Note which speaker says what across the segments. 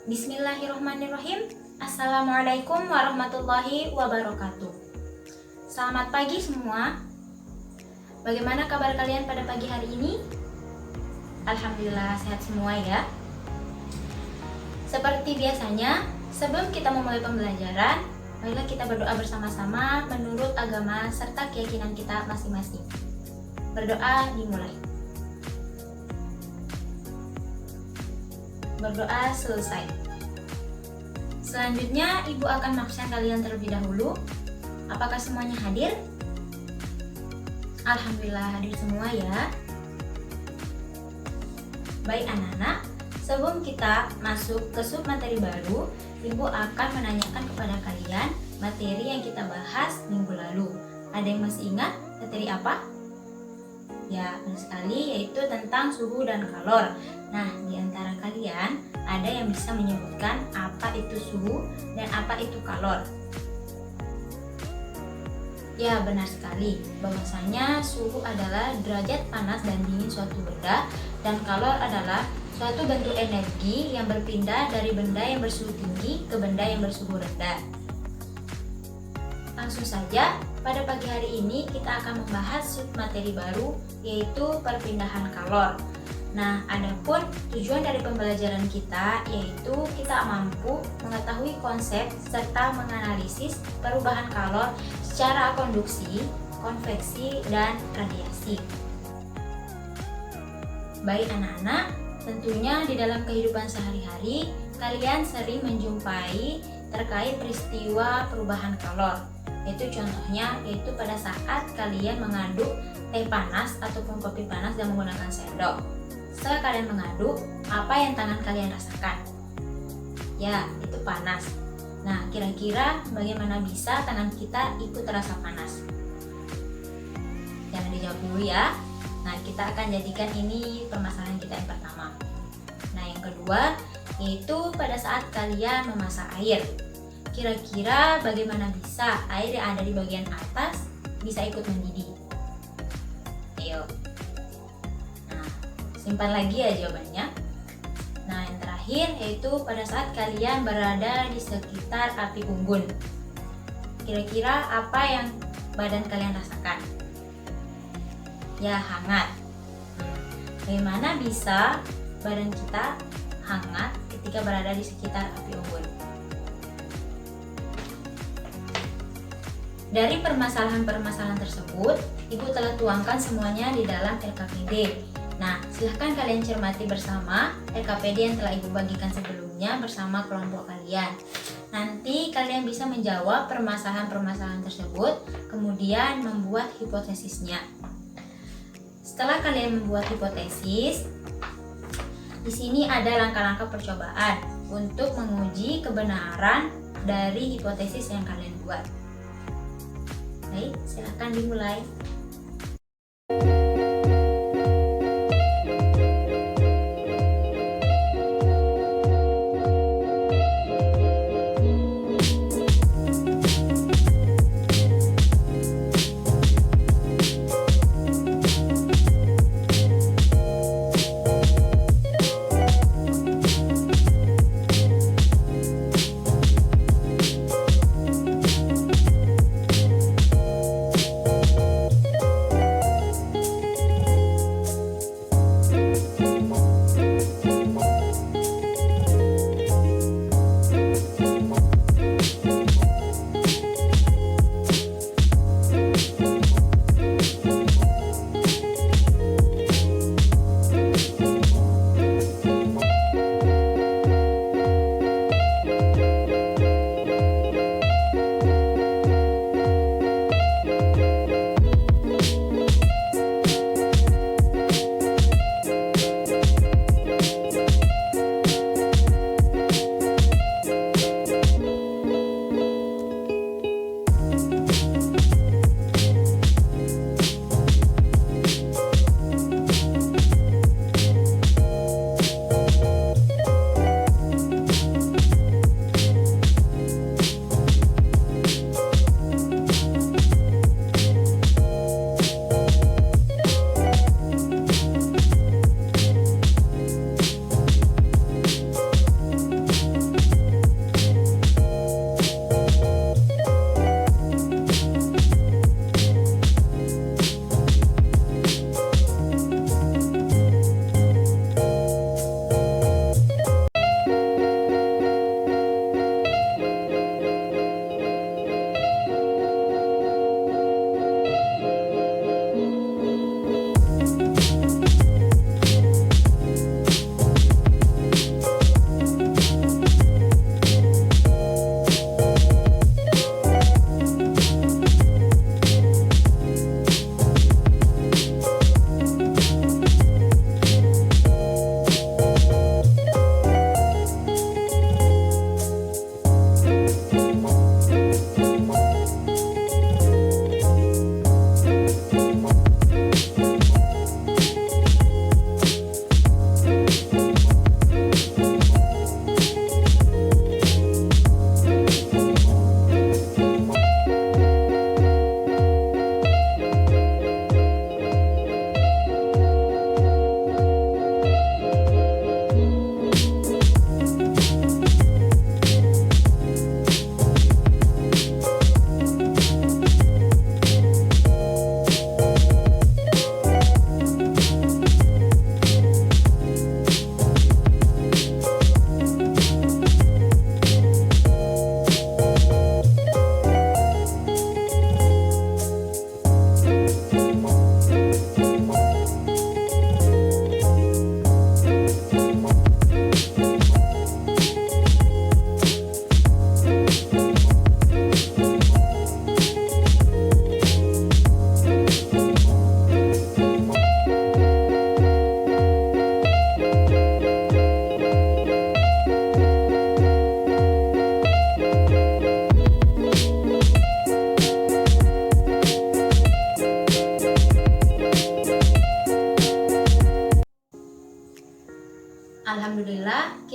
Speaker 1: Bismillahirrahmanirrahim. Assalamualaikum warahmatullahi wabarakatuh. Selamat pagi semua. Bagaimana kabar kalian pada pagi hari ini? Alhamdulillah sehat semua ya. Seperti biasanya, sebelum kita memulai pembelajaran, marilah kita berdoa bersama-sama menurut agama serta keyakinan kita masing-masing. Berdoa dimulai. Berdoa selesai. Selanjutnya, Ibu akan mengabsen kalian terlebih dahulu. Apakah semuanya hadir? Alhamdulillah hadir semua ya. Baik anak-anak, sebelum kita masuk ke sub materi baru, Ibu akan menanyakan kepada kalian materi yang kita bahas minggu lalu. Ada yang masih ingat materi apa? Ya, benar sekali, yaitu tentang suhu dan kalor. Nah, di antara kalian ada yang bisa menyebutkan apa itu suhu dan apa itu kalor? Ya, benar sekali. Bahwasanya suhu adalah derajat panas dan dingin suatu benda, dan kalor adalah suatu bentuk energi yang berpindah dari benda yang bersuhu tinggi ke benda yang bersuhu rendah. Langsung saja, pada pagi hari ini kita akan membahas sub materi baru, yaitu perpindahan kalor. Nah, adapun tujuan dari pembelajaran kita yaitu kita mampu mengetahui konsep serta menganalisis perubahan kalor secara konduksi, konveksi, dan radiasi. Baik anak-anak, tentunya di dalam kehidupan sehari-hari kalian sering menjumpai terkait peristiwa perubahan kalor. Itu contohnya yaitu pada saat kalian mengaduk teh panas ataupun kopi panas dan menggunakan sendok. Setelah kalian mengaduk, apa yang tangan kalian rasakan? Ya, itu panas. Nah, kira-kira bagaimana bisa tangan kita ikut terasa panas? Jangan dijawab dulu ya. Nah, kita akan jadikan ini permasalahan kita yang pertama. Nah, yang kedua yaitu pada saat kalian memasak air. Kira-kira bagaimana bisa air yang ada di bagian atas bisa ikut mendidih? Ayo. Nah, simpan lagi ya jawabannya. Nah, yang terakhir yaitu pada saat kalian berada di sekitar api unggun. Kira-kira apa yang badan kalian rasakan? Ya, hangat. Bagaimana bisa badan kita hangat ketika berada di sekitar api unggun? Dari permasalahan-permasalahan tersebut, Ibu telah tuangkan semuanya di dalam LKPD. Nah, silahkan kalian cermati bersama LKPD yang telah Ibu bagikan sebelumnya bersama kelompok kalian. Nanti kalian bisa menjawab permasalahan-permasalahan tersebut, kemudian membuat hipotesisnya. Setelah kalian membuat hipotesis, di sini ada langkah-langkah percobaan untuk menguji kebenaran dari hipotesis yang kalian buat. Baik, silakan dimulai.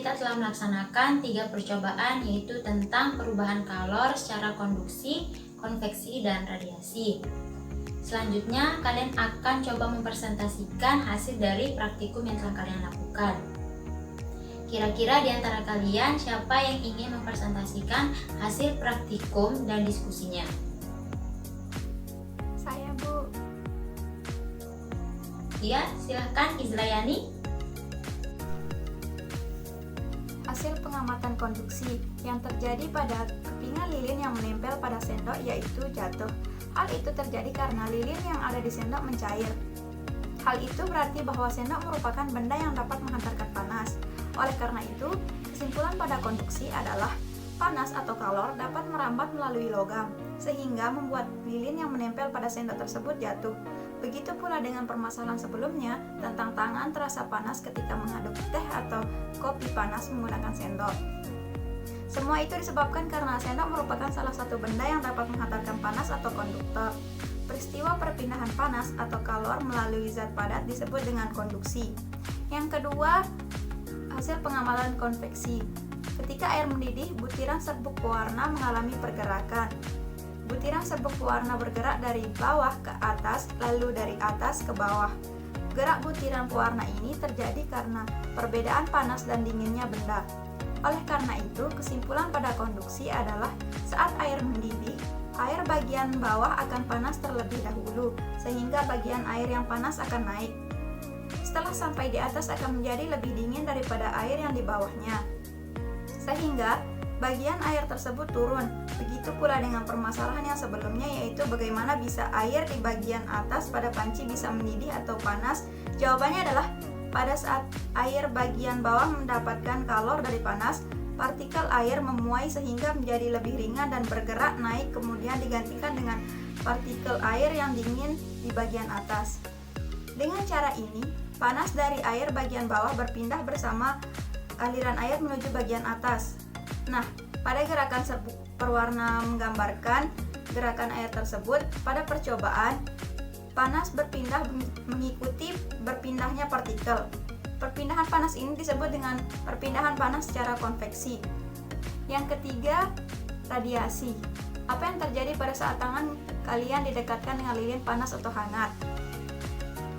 Speaker 1: kita telah melaksanakan 3 percobaan, yaitu tentang perubahan kalor secara konduksi, konveksi, dan radiasi. Selanjutnya, kalian akan coba mempresentasikan hasil dari praktikum yang telah kalian lakukan. Kira-kira di antara kalian siapa yang ingin mempresentasikan hasil praktikum dan diskusinya?
Speaker 2: Saya, Bu.
Speaker 1: Ya, silahkan Izlayani.
Speaker 2: Hasil pengamatan konduksi yang terjadi pada kepingan lilin yang menempel pada sendok yaitu jatuh. Hal itu terjadi karena lilin yang ada di sendok mencair. Hal itu berarti bahwa sendok merupakan benda yang dapat menghantarkan panas. Oleh karena itu, kesimpulan pada konduksi adalah panas atau kalor dapat merambat melalui logam, sehingga membuat lilin yang menempel pada sendok tersebut jatuh. Begitu pula dengan permasalahan sebelumnya tentang tangan terasa panas ketika mengaduk teh atau kopi panas menggunakan sendok. Semua itu disebabkan karena sendok merupakan salah satu benda yang dapat menghantarkan panas atau konduktor. Peristiwa perpindahan panas atau kalor melalui zat padat disebut dengan konduksi. Yang kedua, hasil pengamalan konveksi. Ketika air mendidih, butiran serbuk pewarna mengalami pergerakan. Butiran serbuk pewarna bergerak dari bawah ke atas, lalu dari atas ke bawah. Gerak butiran pewarna ini terjadi karena perbedaan panas dan dinginnya benda. Oleh karena itu, kesimpulan pada konduksi adalah saat air mendidih, air bagian bawah akan panas terlebih dahulu, sehingga bagian air yang panas akan naik. Setelah sampai di atas akan menjadi lebih dingin daripada air yang di bawahnya, sehingga bagian air tersebut turun. Begitu pula dengan permasalahan yang sebelumnya, yaitu bagaimana bisa air di bagian atas pada panci bisa mendidih atau panas. Jawabannya adalah pada saat air bagian bawah mendapatkan kalor dari panas, partikel air memuai sehingga menjadi lebih ringan dan bergerak naik, kemudian digantikan dengan partikel air yang dingin di bagian atas. Dengan cara ini, panas dari air bagian bawah berpindah bersama aliran air menuju bagian atas. Nah, pada gerakan serbuk perwarna menggambarkan gerakan air tersebut. Pada percobaan, panas berpindah mengikuti berpindahnya partikel. Perpindahan panas ini disebut dengan perpindahan panas secara konveksi. Yang ketiga, radiasi. Apa yang terjadi pada saat tangan kalian didekatkan dengan lilin panas atau hangat?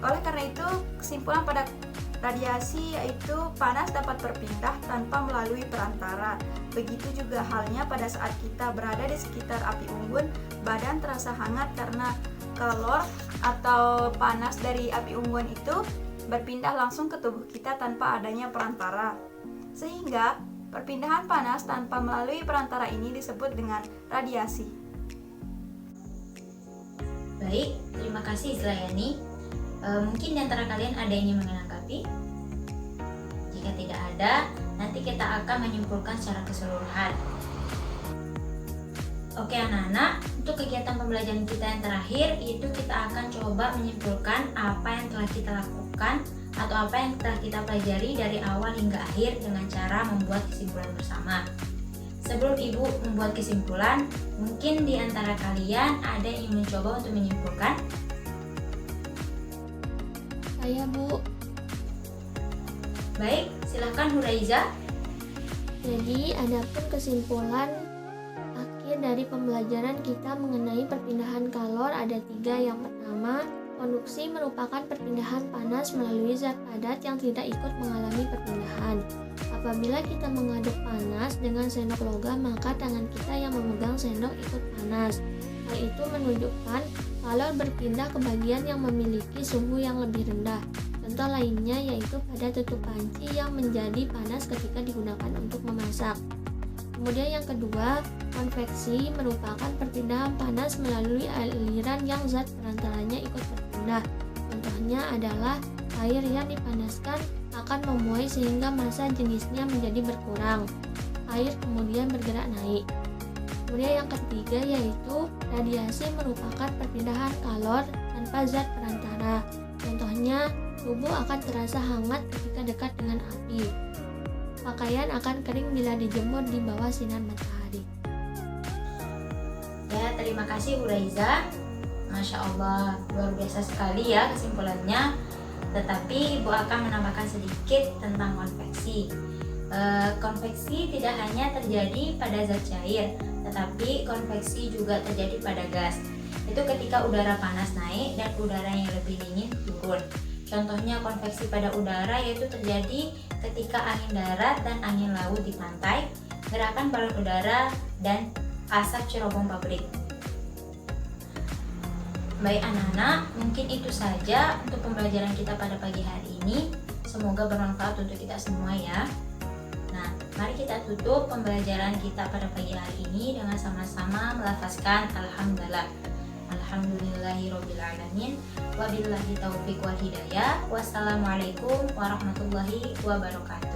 Speaker 2: Oleh karena itu, kesimpulan pada radiasi yaitu panas dapat berpindah tanpa melalui perantara. Begitu juga halnya pada saat kita berada di sekitar api unggun, badan terasa hangat karena kalor atau panas dari api unggun itu berpindah langsung ke tubuh kita tanpa adanya perantara. Sehingga perpindahan panas tanpa melalui perantara ini disebut dengan radiasi.
Speaker 1: Baik, terima kasih Izlayani. Mungkin di antara kalian ada yang ingin menanggapi? Jika tidak ada, nanti kita akan menyimpulkan secara keseluruhan. Oke anak-anak, untuk kegiatan pembelajaran kita yang terakhir itu kita akan coba menyimpulkan apa yang telah kita lakukan atau apa yang telah kita pelajari dari awal hingga akhir dengan cara membuat kesimpulan bersama. Sebelum Ibu membuat kesimpulan, mungkin di antara kalian ada yang ingin mencoba untuk menyimpulkan?
Speaker 3: Saya, Bu.
Speaker 1: Baik, silahkan Huraiza.
Speaker 3: Jadi, adapun kesimpulan akhir dari pembelajaran kita mengenai perpindahan kalor ada 3. Yang pertama, konduksi merupakan perpindahan panas melalui zat padat yang tidak ikut mengalami perpindahan. Apabila kita mengaduk panas dengan sendok logam, maka tangan kita yang memegang sendok ikut panas. Hal itu menunjukkan kalor berpindah ke bagian yang memiliki suhu yang lebih rendah. Contoh lainnya yaitu pada tutup panci yang menjadi panas ketika digunakan untuk memasak. Kemudian yang kedua, konveksi merupakan perpindahan panas melalui aliran yang zat perantaranya ikut berpindah. Contohnya adalah air yang dipanaskan akan memuai sehingga massa jenisnya menjadi berkurang. Air kemudian bergerak naik. Kemudian yang ketiga yaitu radiasi merupakan perpindahan kalor tanpa zat perantara. Contohnya, tubuh akan terasa hangat ketika dekat dengan api. Pakaian akan kering bila dijemur di bawah sinar matahari.
Speaker 1: Ya, terima kasih Huraiza. Masya Allah, luar biasa sekali ya kesimpulannya. Tetapi Ibu akan menambahkan sedikit tentang konveksi. Konveksi tidak hanya terjadi pada zat cair, tetapi konveksi juga terjadi pada gas. Itu ketika udara panas naik dan udara yang lebih dingin turun. Contohnya konveksi pada udara yaitu terjadi ketika angin darat dan angin laut di pantai, gerakan balon udara, dan asap cerobong pabrik. Baik anak-anak, mungkin itu saja untuk pembelajaran kita pada pagi hari ini. Semoga bermanfaat untuk kita semua ya. Nah, mari kita tutup pembelajaran kita pada pagi hari ini dengan sama-sama melafazkan Alhamdulillah. Alhamdulillahirobbilalamin. Wabillahi taufiq wal hidayah. Wassalamualaikum warahmatullahi wabarakatuh.